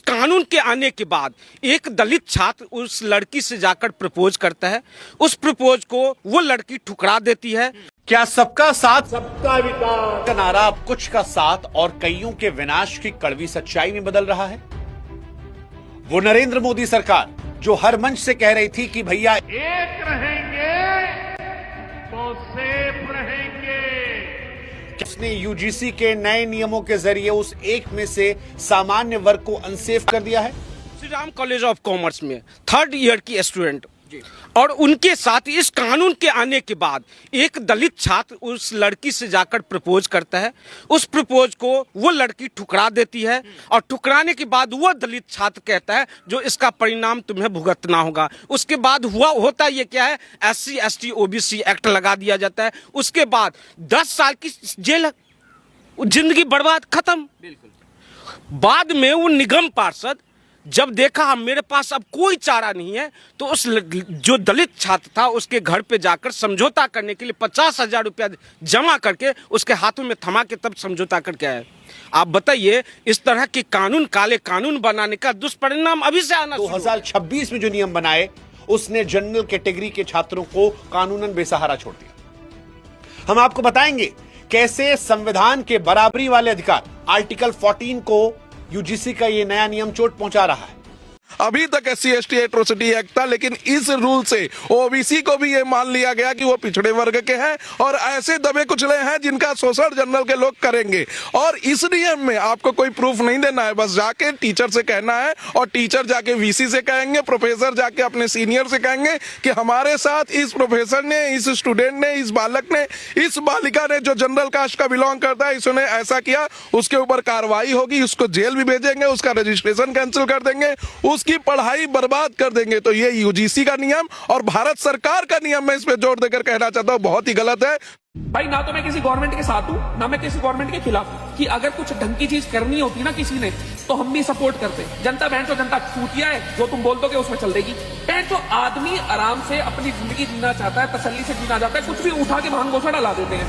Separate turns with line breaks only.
कानून के आने के बाद एक दलित छात्र उस लड़की से जाकर प्रपोज करता है। उस प्रपोज को वो लड़की ठुकरा देती है।
क्या सबका साथ सबका विकास का नारा अब कुछ का साथ और कईयों के विनाश की कड़वी सच्चाई में बदल रहा है? वो नरेंद्र मोदी सरकार जो हर मंच से कह रही थी कि भैया
एक रहेंगे तो सेफ रहेंगे।
उसने यूजीसी के नए नियमों के जरिए उस एक में से सामान्य वर्ग को अनसेफ कर दिया है।
Shri Ram college of commerce में 3rd ईयर की स्टूडेंट और उनके साथ इस कानून के आने के बाद एक दलित छात्र उस लड़की से जाकर प्रपोज करता है। उस प्रपोज को वो लड़की ठुकरा देती है और ठुकराने के बाद वो दलित छात्र कहता है जो इसका परिणाम तुम्हें भुगतना होगा। उसके बाद होता ये क्या है, SC ST OBC एक्ट लगा दिया जाता है। उसके बाद 10 साल की जेल, जिंदगी बर्बाद, खत्म। बाद में वो निगम पार्षद जब देखा मेरे पास अब कोई चारा नहीं है, तो उस जो दलित छात्र था उसके घर पे जाकर समझौता करने के लिए 50,000 रुपया जमा करके उसके हाथों में थमा के तब समझौता करके आया। आप बताइए, इस तरह के कानून, काले कानून बनाने का दुष्परिणाम अभी से आना
2026 में जो नियम बनाए उसने जनरल कैटेगरी के छात्रों को कानूनन बेसहारा छोड़ दिया। हम आपको बताएंगे कैसे संविधान के बराबरी वाले अधिकार आर्टिकल 14 को यूजीसी का ये नया नियम चोट पहुंचा रहा है।
अभी तक SC ST एट्रोसिटी एक्ट था, लेकिन इस रूल से ओबीसी को भी ये मान लिया गया कि वो पिछड़े वर्ग के हैं और ऐसे दबे कुचले हैं जिनका शोषण जनरल के लोग करेंगे। और इस नियम में आपको कोई प्रूफ नहीं देना है, बस जाके टीचर से कहना है और टीचर जाके VC से कहेंगे, प्रोफेसर जाके अपने सीनियर से कहेंगे कि हमारे साथ इस प्रोफेसर ने, इस स्टूडेंट ने, इस बालक ने, इस बालिका ने जो जनरल कास्ट का बिलोंग करता है, इसने ऐसा किया, उसके ऊपर कार्रवाई होगी, उसको जेल भी भेजेंगे, उसका रजिस्ट्रेशन कैंसिल कर देंगे, उसकी पढ़ाई बर्बाद कर देंगे। तो ये यूजीसी का नियम और भारत सरकार का नियम मैं इस पे जोर देकर कहना चाहता हूं बहुत ही गलत है।
भाई ना तो मैं किसी गवर्नमेंट के साथ हूं, ना मैं किसी गवर्नमेंट के खिलाफ हूं। कि अगर कुछ ढंग की चीज करनी होती ना किसी ने, तो हम भी सपोर्ट करते। जनता बहन तो जनता चूतिया है, जो तुम बोल दोगे उसमें चल देगी। तो आदमी आराम से अपनी जिंदगी जीना चाहता है, तसल्ली से जीना चाहता है, कुछ भी उठा के भांग गोसा डाला देते हैं।